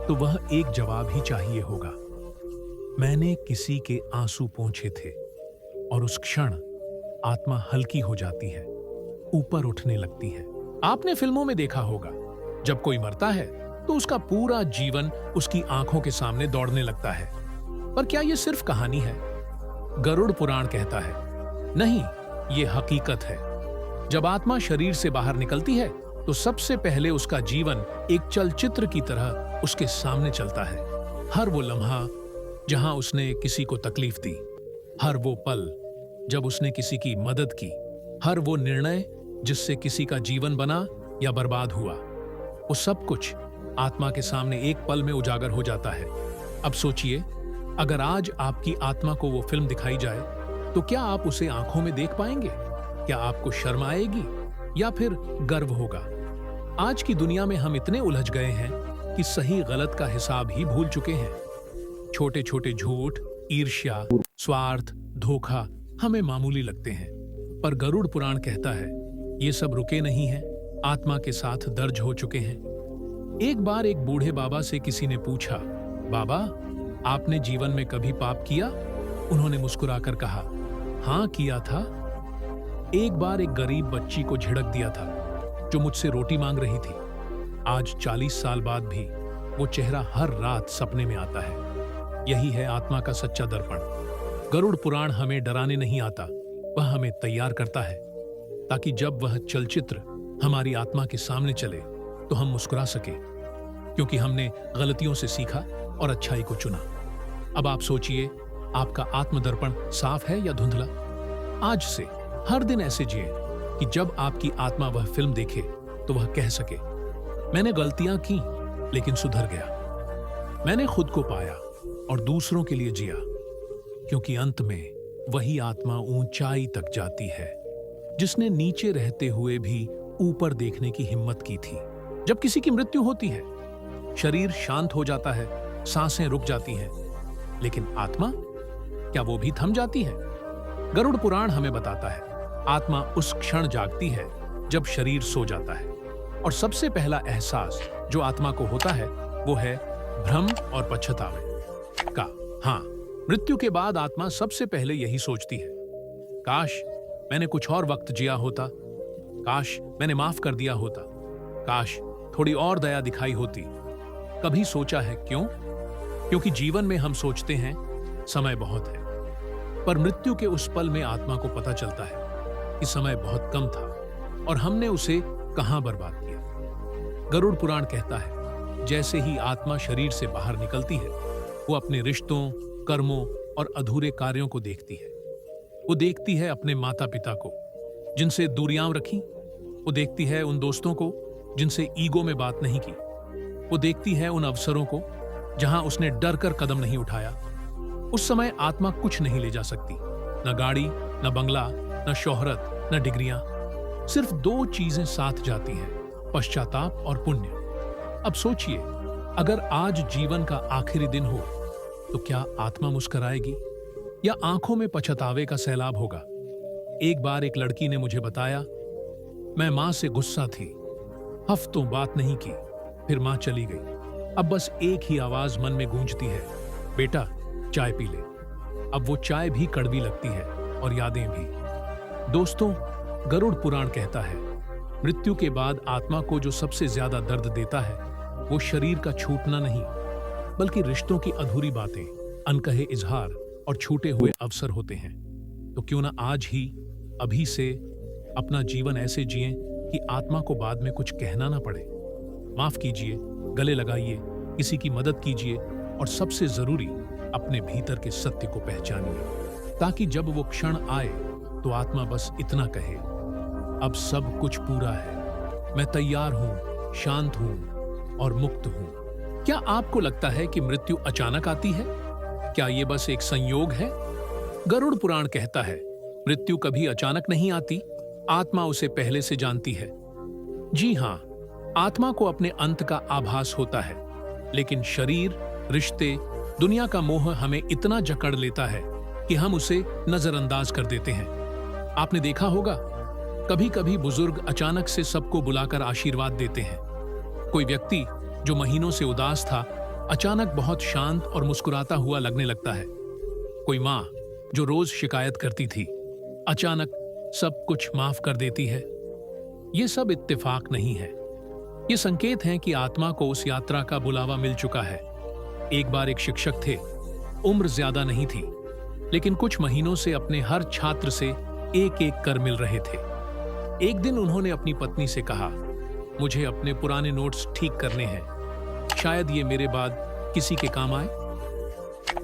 तो वह एक जवाब ही चाहिए होगा, मैंने किसी के आंसू पोंछे थे। और उस क्षण आत्मा हल्की हो जाती है, ऊपर उठने लगती है। आपने फिल्मों में देखा होगा, जब कोई मरता है तो उसका पूरा जीवन उसकी आंखों के सामने दौड़ने लगता है। पर क्या यह सिर्फ कहानी है? गरुड़ पुराण कहता है, नहीं, यह हकीकत है। जब आत्मा शरीर से बाहर निकलती है तो सबसे पहले उसका जीवन एक चलचित्र की तरह उसके सामने चलता है। हर वो लम्हा जहां उसने किसी को तकलीफ दी, हर वो पल जब उसने किसी की मदद की, हर वो निर्णय जिससे किसी का जीवन बना या बर्बाद हुआ, वो सब कुछ आत्मा के सामने एक पल में उजागर हो जाता है। अब सोचिए, अगर आज आपकी आत्मा को वो फिल्म दिखाई जाए तो क्या आप उसे आंखों में देख पाएंगे? क्या आपको शर्म आएगी या फिर गर्व होगा? आज की दुनिया में हम इतने उलझ गए हैं कि सही गलत का हिसाब ही भूल चुके हैं। छोटे छोटे झूठ, ईर्ष्या, स्वार्थ, धोखा हमें मामूली लगते हैं, पर गरुड़ पुराण कहता है ये सब रुके नहीं हैं, आत्मा के साथ दर्ज हो चुके हैं। एक बार एक बूढ़े बाबा से किसी ने पूछा, बाबा आपने जीवन में कभी पाप किया? उन्होंने मुस्कुराकर कहा, हाँ किया था। एक बार एक गरीब बच्ची को झिड़क दिया था जो मुझसे रोटी मांग रही थी। आज 40 साल बाद भी वो चेहरा हर रात सपने में आता है। यही है आत्मा का सच्चा दर्पण। गरुड़ पुराण हमें डराने नहीं आता, वह हमें तैयार करता है ताकि जब वह चलचित्र हमारी आत्मा के सामने चले तो हम मुस्कुरा सके, क्योंकि हमने गलतियों से सीखा और अच्छाई को चुना। अब आप सोचिए, आपका आत्मदर्पण साफ है या धुंधला? आज से हर दिन ऐसे जिए कि जब आपकी आत्मा वह फिल्म देखे तो वह कह सके, मैंने गलतियां की लेकिन सुधर गया। मैंने खुद को पाया और दूसरों के लिए जिया, क्योंकि अंत में वही आत्मा ऊंचाई तक जाती है जिसने नीचे रहते हुए भी ऊपर देखने की हिम्मत की थी। जब किसी की मृत्यु होती है, शरीर शांत हो जाता है, सांसें रुक जाती हैं, लेकिन आत्मा, क्या वो भी थम जाती है? गरुड़ पुराण हमें बताता है, आत्मा उस क्षण जागती है जब शरीर सो जाता है, और सबसे पहला एहसास जो आत्मा को होता है वो है भ्रम और पश्चाताप का। हाँ, मृत्यु के बाद आत्मा सबसे पहले यही सोचती है, काश मैंने कुछ और वक्त जिया होता, काश मैंने माफ कर दिया होता, काश थोड़ी और दया दिखाई होती। कभी सोचा है क्यों? क्योंकि जीवन में हम सोचते हैं समय बहुत है, पर मृत्यु के उस पल में आत्मा को पता चलता है कि समय बहुत कम था और हमने उसे कहां बर्बाद किया। गरुड़ पुराण कहता है, जैसे ही आत्मा शरीर से बाहर निकलती है, वो अपने रिश्तों, कर्मों और अधूरे कार्यों को देखती है। वो देखती है अपने माता पिता को जिनसे दूरियां रखी, वो देखती है उन दोस्तों को जिनसे ईगो में बात नहीं की, वो देखती है उन अवसरों को जहां उसने डर कर कदम नहीं उठाया। उस समय आत्मा कुछ नहीं ले जा सकती, न गाड़ी, न बंगला, न शोहरत, न डिग्रियां। सिर्फ 2 चीजें साथ जाती हैं, पश्चाताप और पुण्य। अब सोचिए, अगर आज जीवन का आखिरी दिन हो तो क्या आत्मा मुस्कुराएगी या आंखों में पछतावे का सैलाब होगा? एक बार एक लड़की ने मुझे बताया, मैं मां से गुस्सा थी, हफ्तों बात नहीं की, फिर मां चली गई। अब बस एक ही आवाज मन में गूंजती है, बेटा चाय पी ले। अब वो चाय भी कड़वी लगती है और यादें भी। दोस्तों, गरुड़ पुराण कहता है, मृत्यु के बाद आत्मा को जो सबसे ज्यादा दर्द देता है वो शरीर का छूटना नहीं, बल्कि रिश्तों की अधूरी बातें, अनकहे इजहार और छूटे हुए अवसर होते हैं। तो क्यों ना आज ही, अभी से अपना जीवन ऐसे जिएं कि आत्मा को बाद में कुछ कहना ना पड़े। माफ कीजिए, गले लगाइए, किसी की मदद कीजिए और सबसे जरूरी अपने भीतर के सत्य को पहचानिए, ताकि जब वो क्षण आए तो आत्मा बस इतना कहे, अब सब कुछ पूरा है, मैं तैयार हूं, शांत हूं और मुक्त हूं। क्या आपको लगता है कि मृत्यु अचानक आती है? क्या ये बस एक संयोग है? गरुड़ पुराण कहता है, मृत्यु कभी अचानक नहीं आती, आत्मा उसे पहले से जानती है। जी हां, आत्मा को अपने अंत का आभास होता है, लेकिन शरीर, रिश्ते, दुनिया का मोह हमें इतना जकड़ लेता है कि हम उसे नजरअंदाज कर देते हैं। आपने देखा होगा, कभी कभी बुजुर्ग अचानक से सबको बुलाकर आशीर्वाद देते हैं। कोई व्यक्ति जो महीनों से उदास था, अचानक बहुत शांत और मुस्कुराता हुआ लगने लगता है। कोई माँ जो रोज शिकायत करती थी, अचानक सब कुछ माफ कर देती है। ये सब इत्तेफाक नहीं है, ये संकेत हैं कि आत्मा को उस यात्रा का बुलावा मिल चुका है। एक बार एक शिक्षक थे, उम्र ज्यादा नहीं थी, लेकिन कुछ महीनों से अपने हर छात्र से एक एक कर मिल रहे थे। एक दिन उन्होंने अपनी पत्नी से कहा, मुझे अपने पुराने नोट्स ठीक करने हैं, शायद ये मेरे बाद किसी के काम आए।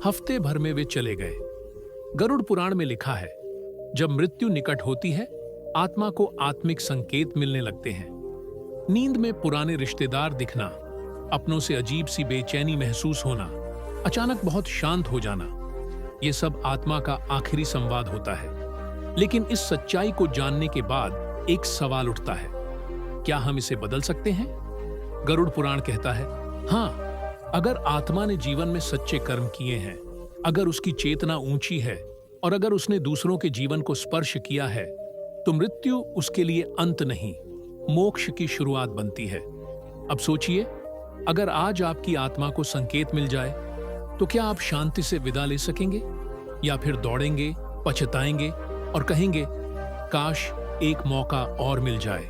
हफ्ते भर में वे चले गए। गरुड़ पुराण में लिखा है, जब मृत्यु निकट होती है, आत्मा को आत्मिक संकेत मिलने लगते हैं। नींद में पुराने रिश्तेदार दिखना, अपनों से अजीब सी बेचैनी महसूस होना, अचानक बहुत शांत हो जाना, ये सब आत्मा का आखिरी संवाद होता है। लेकिन इस सच्चाई को जानने के बाद एक सवाल उठता है, क्या हम इसे बदल सकते हैं? गरुड़ पुराण कहता है, हाँ, अगर आत्मा ने जीवन में सच्चे कर्म किए हैं, अगर उसकी चेतना ऊंची है और अगर उसने दूसरों के जीवन को स्पर्श किया है, तो मृत्यु उसके लिए अंत नहीं, मोक्ष की शुरुआत बनती है। अब सोचिए, अगर आज आपकी आत्मा को संकेत मिल जाए, तो क्या आप शांति से विदा ले सकेंगे, या फिर दौड़ेंगे, पछताएंगे और कहेंगे, काश एक मौका और मिल जाए?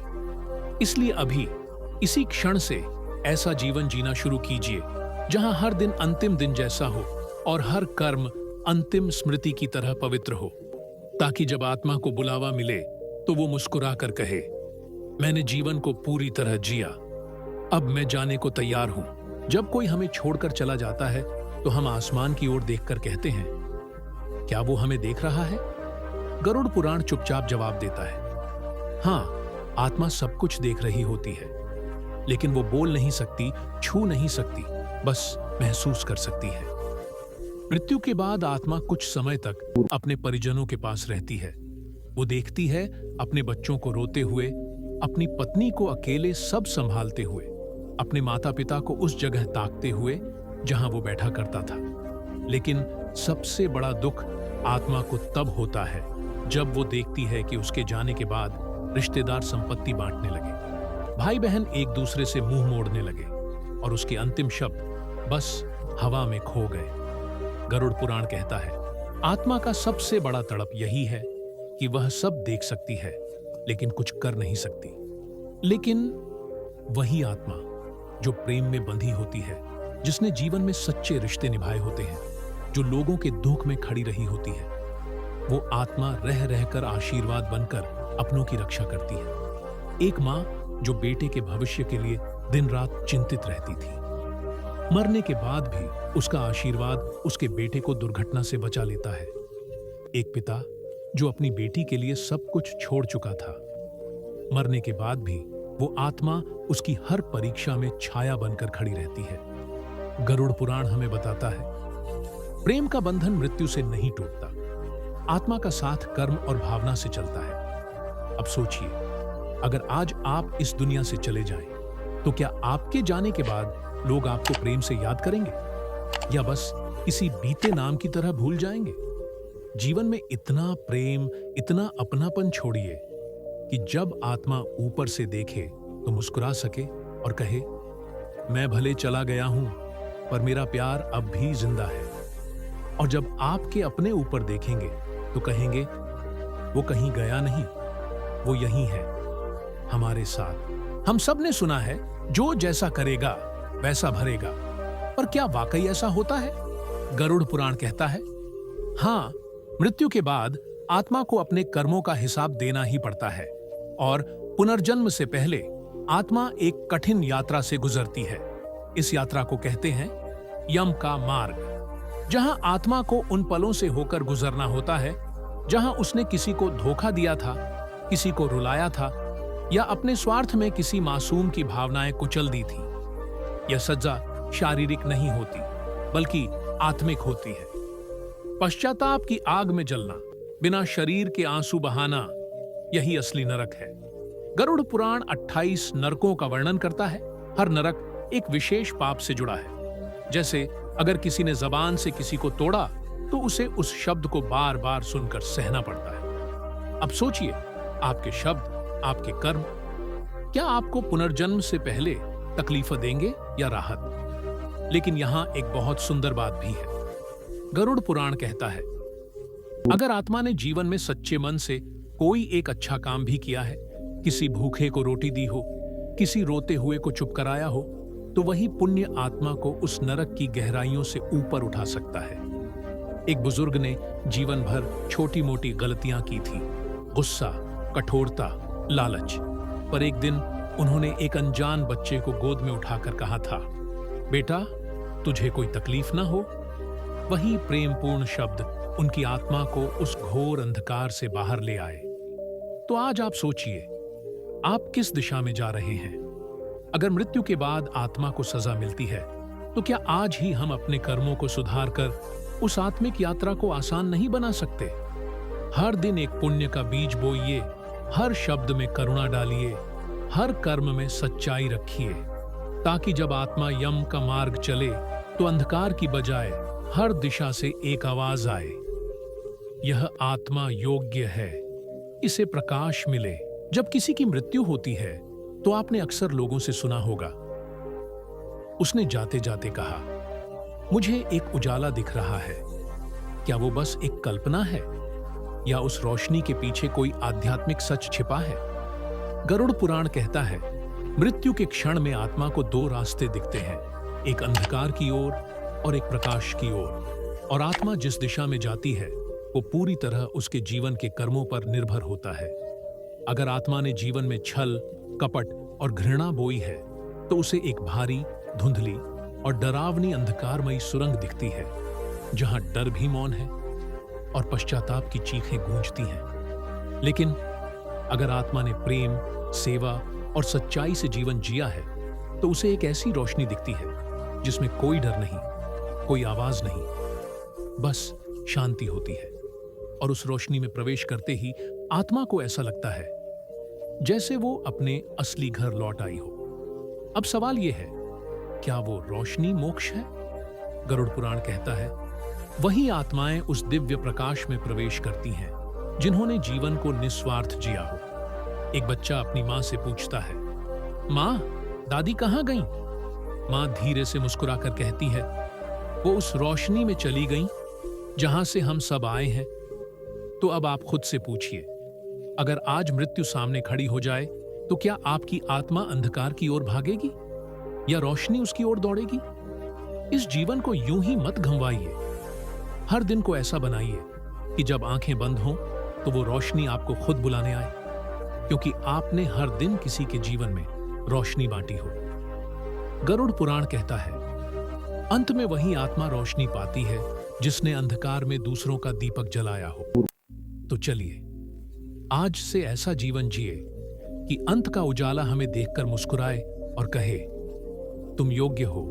इसलिए अभी इसी क्षण से ऐसा जीवन जीना शुरू कीजिए जहां हर दिन अंतिम दिन जैसा हो और हर कर्म अंतिम स्मृति की तरह पवित्र हो, ताकि जब आत्मा को बुलावा मिले तो वो मुस्कुरा कर कहे, मैंने जीवन को पूरी तरह जिया, अब मैं जाने को तैयार हूं। जब कोई हमें छोड़कर चला जाता है तो हम आसमान की ओर देखकर कहते हैं, क्या वो हमें देख रहा है? गरुड़ पुराण चुपचाप जवाब देता है, हाँ, आत्मा सब कुछ देख रही होती है, लेकिन वो बोल नहीं सकती, छू नहीं सकती, बस महसूस कर सकती है। मृत्यु के बाद आत्मा कुछ समय तक अपने परिजनों के पास रहती है। वो देखती है अपने बच्चों को रोते हुए, अपनी पत्नी को अकेले सब संभालते हुए, अपने माता पिता को उस जगह ताकते हुए जहां वो बैठा करता था। लेकिन सबसे बड़ा दुख आत्मा को तब होता है जब वो देखती है कि उसके जाने के बाद रिश्तेदार संपत्ति बांटने लगे, भाई बहन एक दूसरे से मुंह मोड़ने लगे और उसके अंतिम शब्द बस हवा में खो गए। गरुड़ पुराण कहता है, आत्मा का सबसे बड़ा तड़प यही है कि वह सब देख सकती है लेकिन कुछ कर नहीं सकती। लेकिन वही आत्मा जो प्रेम में बंधी होती है, जिसने जीवन में सच्चे रिश्ते निभाए होते हैं, जो लोगों के दुख में खड़ी रही होती है, वो आत्मा रह रहकर आशीर्वाद बनकर अपनों की रक्षा करती है। एक मां जो बेटे के भविष्य के लिए दिन रात चिंतित रहती थी, मरने के बाद भी उसका आशीर्वाद उसके बेटे को दुर्घटना से बचा लेता है। एक पिता जो अपनी बेटी के लिए सब कुछ छोड़ चुका था, मरने के बाद भी वो आत्मा उसकी हर परीक्षा में छाया बनकर खड़ी रहती है। गरुड़ पुराण हमें बताता है, प्रेम का बंधन मृत्यु से नहीं टूटता, आत्मा का साथ कर्म और भावना से चलता है। अब सोचिए, अगर आज आप इस दुनिया से चले जाएं, तो क्या आपके जाने के बाद लोग आपको प्रेम से याद करेंगे या बस किसी बीते नाम की तरह भूल जाएंगे? जीवन में इतना प्रेम, इतना अपनापन छोड़िए कि जब आत्मा ऊपर से देखे तो मुस्कुरा सके और कहे, मैं भले चला गया हूं पर मेरा प्यार अब भी जिंदा है। और जब आपके अपने ऊपर देखेंगे तो कहेंगे, वो कहीं गया नहीं, वो यहीं है हमारे साथ। हम सब ने सुना है, जो जैसा करेगा वैसा भरेगा, पर क्या वाकई ऐसा होता है? गरुड़ पुराण कहता है, हाँ, मृत्यु के बाद आत्मा को अपने कर्मों का हिसाब देना ही पड़ता है और पुनर्जन्म से पहले आत्मा एक कठिन यात्रा से गुजरती है। इस यात्रा को कहते हैं यम का मार्ग, जहां आत्मा को उन पलों से होकर गुजरना होता है जहां उसने किसी को धोखा दिया था, किसी को रुलाया था या अपने स्वार्थ में किसी मासूम की भावनाएं कुचल दी थी। यह सजा शारीरिक नहीं होती बल्कि आत्मिक होती है। पश्चाताप की आग में जलना, बिना शरीर के आंसू बहाना, यही असली नरक है। गरुड़ पुराण 28 नरकों का वर्णन करता है। हर नरक एक विशेष पाप से जुड़ा है। जैसे अगर किसी ने जबान से किसी को तोड़ा तो उसे उस शब्द को बार बार सुनकर सहना पड़ता है। अब सोचिए, आपके शब्द, आपके कर्म, क्या आपको पुनर्जन्म से पहले तकलीफ देंगे या राहत? लेकिन यहां एक बहुत सुंदर बात भी है। गरुड़ पुराण कहता है, अगर आत्मा ने जीवन में सच्चे मन से कोई एक अच्छा काम भी किया है, किसी भूखे को रोटी दी हो, किसी रोते हुए को चुप कराया हो, तो वही पुण्य आत्मा को उस नरक की गहराइयों से ऊपर उठा सकता है। एक बुजुर्ग ने जीवन भर छोटी मोटी गलतियां की थी, गुस्सा, कठोरता, लालच, पर एक दिन उन्होंने एक अनजान बच्चे को गोद में उठाकर कहा था, बेटा, तुझे कोई तकलीफ ना हो। वही प्रेमपूर्ण शब्द उनकी आत्मा को उस घोर अंधकार से बाहर ले आए। तो आज आप सोचिए, आप किस दिशा में जा रहे हैं? अगर मृत्यु के बाद आत्मा को सजा मिलती है, तो क्या आज ही हम अपने कर्मों को सुधार कर उस आत्मिक यात्रा को आसान नहीं बना सकते? हर दिन एक पुण्य का बीज बोइए, हर शब्द में करुणा डालिए, हर कर्म में सच्चाई रखिए, ताकि जब आत्मा यम का मार्ग चले तो अंधकार की बजाय हर दिशा से एक आवाज आए, यह आत्मा योग्य है, इसे प्रकाश मिले। जब किसी की मृत्यु होती है तो आपने अक्सर लोगों से सुना होगा, उसने जाते जाते कहा, मुझे एक उजाला दिख रहा है। क्या वो बस एक कल्पना है या उस रोशनी के पीछे कोई आध्यात्मिक सच छिपा है? गरुड़ पुराण कहता है, मृत्यु के क्षण में आत्मा को दो रास्ते दिखते हैं, एक अंधकार की ओर और एक प्रकाश की ओर, और आत्मा जिस दिशा में जाती है वो पूरी तरह उसके जीवन के कर्मों पर निर्भर होता है। अगर आत्मा ने जीवन में छल, कपट और घृणा बोई है तो उसे एक भारी, धुंधली और डरावनी अंधकारमयी सुरंग दिखती है, जहां डर भी मौन है और पश्चाताप की चीखें गूंजती हैं। लेकिन अगर आत्मा ने प्रेम, सेवा और सच्चाई से जीवन जिया है तो उसे एक ऐसी रोशनी दिखती है जिसमें कोई डर नहीं, कोई आवाज नहीं, बस शांति होती है। और उस रोशनी में प्रवेश करते ही आत्मा को ऐसा लगता है जैसे वो अपने असली घर लौट आई हो। अब सवाल यह है, क्या वो रोशनी मोक्ष है? गरुड़ पुराण कहता है, वही आत्माएं उस दिव्य प्रकाश में प्रवेश करती हैं जिन्होंने जीवन को निस्वार्थ जिया हो। एक बच्चा अपनी मां से पूछता है, मां, दादी कहां गईं? मां धीरे से मुस्कुराकर कहती है, वो उस रोशनी में चली गईं जहां से हम सब आए हैं। तो अब आप खुद से पूछिए, अगर आज मृत्यु सामने खड़ी हो जाए तो क्या आपकी आत्मा अंधकार की ओर भागेगी या रोशनी उसकी ओर दौड़ेगी? इस जीवन को यूं ही मत घंवाइए। हर दिन को ऐसा बनाइए कि जब आंखें बंद हों तो वो रोशनी आपको खुद बुलाने आए, क्योंकि आपने हर दिन किसी के जीवन में रोशनी बांटी हो। गरुड़ पुराण कहता है, अंत में वही आत्मा रोशनी पाती है जिसने अंधकार में दूसरों का दीपक जलाया हो। तो चलिए आज से ऐसा जीवन जिए कि अंत का उजाला हमें देखकर मुस्कुराए और कहे, तुम योग्य हो,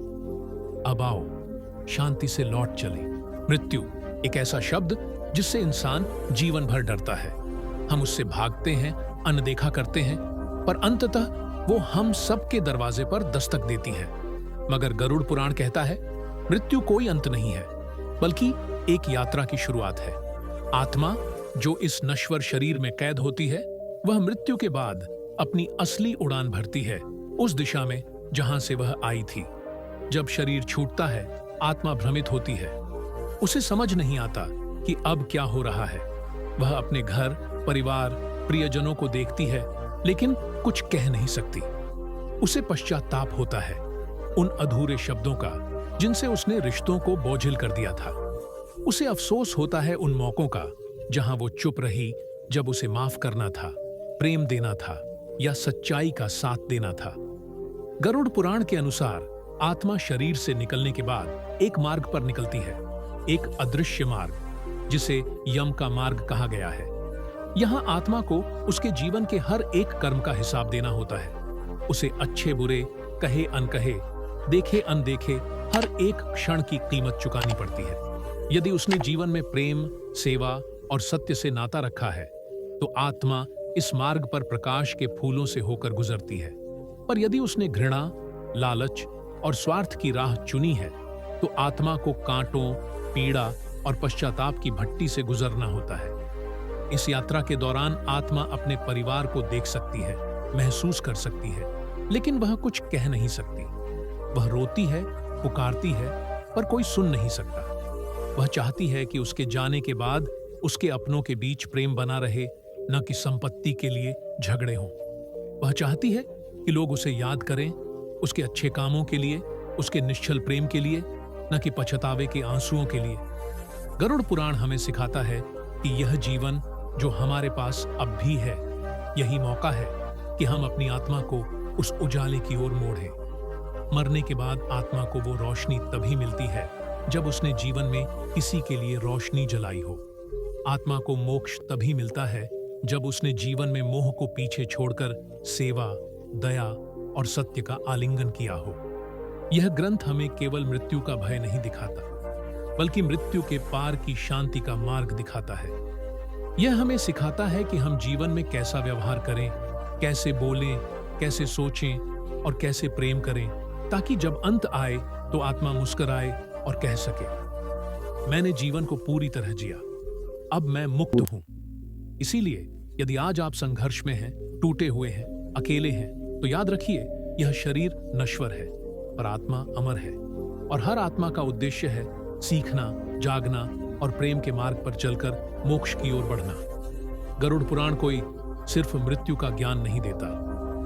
अब आओ शांति से लौट चले। मृत्यु एक ऐसा शब्द जिससे इंसान जीवन भर डरता है। हम उससे भागते हैं, अनदेखा करते हैं, पर अंततः वो हम सबके दरवाजे पर दस्तक देती है। मगर गरुड़ पुराण कहता है, मृत्यु कोई अंत नहीं है, बल्कि एक यात्रा की शुरुआत है। आत्मा जो इस नश्वर शरीर में कैद होती है, वह मृत्यु के बाद अपनी असली उड़ान भरती है उस दिशा में जहां से वह आई थी। जब शरीर छूटता है, आत्मा भ्रमित होती है। उसे समझ नहीं आता कि अब क्या हो रहा है। वह अपने घर, परिवार, प्रियजनों को देखती है, लेकिन कुछ कह नहीं सकती। उसे पश्चाताप होता है उन अधूरे शब्दों का जिनसे उसने रिश्तों को बोझिल कर दिया था। उसे अफसोस होता है उन मौकों का जहां वो चुप रही, जब उसे माफ करना था, प्रेम देना था या सच्चाई का साथ देना था। गरुड़ पुराण के अनुसार आत्मा शरीर से निकलने के बाद एक मार्ग पर निकलती है, एक अदृश्य मार्ग जिसे यम का मार्ग कहा गया है। यहां आत्मा को उसके जीवन के हर एक कर्म का हिसाब देना होता है। उसे अच्छे बुरे, कहे अनकहे, देखे अनदेखे हर एक क्षण की कीमत चुकानी पड़ती है। यदि उसने जीवन में प्रेम, सेवा और सत्य से नाता रखा है तो आत्मा इस मार्ग पर प्रकाश के फूलों से होकर गुजरती है। पर यदि उसने घृणा, लालच और स्वार्थ की राह चुनी है तो आत्मा को कांटों, पीड़ा और पश्चाताप की भट्टी से गुजरना होता है। इस यात्रा के दौरान आत्मा अपने परिवार को देख सकती है, महसूस कर सकती है, लेकिन वह कुछ कह नहीं सकती। वह रोती है, पुकारती है, पर कोई सुन नहीं सकता। वह चाहती है कि उसके जाने के बाद उसके अपनों के बीच प्रेम बना रहे, न कि संपत्ति के लिए झगड़े हों। वह चाहती है कि लोग उसे याद करें, उसके अच्छे कामों के लिए, उसके निश्चल प्रेम के लिए, न कि पछतावे के आंसुओं के लिए। गरुड़ पुराण हमें सिखाता है कि यह जीवन जो हमारे पास अब भी है, यही मौका है कि हम अपनी आत्मा को उस उजाले की ओर मोड़ें। मरने के बाद आत्मा को वो रोशनी तभी मिलती है जब उसने जीवन में किसी के लिए रोशनी जलाई हो। आत्मा को मोक्ष तभी मिलता है जब उसने जीवन में मोह को पीछे छोड़कर सेवा, दया और सत्य का आलिंगन किया हो। यह ग्रंथ हमें केवल मृत्यु का भय नहीं दिखाता, बल्कि मृत्यु के पार की शांति का मार्ग दिखाता है। यह हमें सिखाता है कि हम जीवन में कैसा व्यवहार करें, कैसे बोलें, कैसे सोचें और कैसे प्रेम करें, ताकि जब अंत आए तो आत्मा मुस्कुराए और कह सके, मैंने जीवन को पूरी तरह जिया, अब मैं मुक्त हूं। इसीलिए यदि आज आप संघर्ष में हैं, टूटे हुए हैं, अकेले हैं, तो याद रखिए, यह शरीर नश्वर है पर आत्मा अमर है, और हर आत्मा का उद्देश्य है सीखना, जागना और प्रेम के मार्ग पर चलकर मोक्ष की ओर बढ़ना। गरुड़ पुराण कोई सिर्फ मृत्यु का ज्ञान नहीं देता,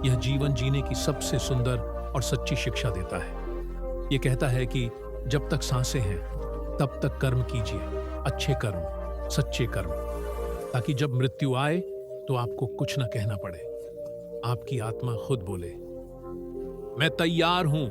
यह जीवन जीने की सबसे सुंदर और सच्ची शिक्षा देता है। यह कहता है कि जब तक सांसें हैं तब तक कर्म कीजिए, अच्छे कर्म, सच्चे कर्म, ताकि जब मृत्यु आए तो आपको कुछ न कहना पड़े, आपकी आत्मा खुद बोले, मैं तैयार हूं,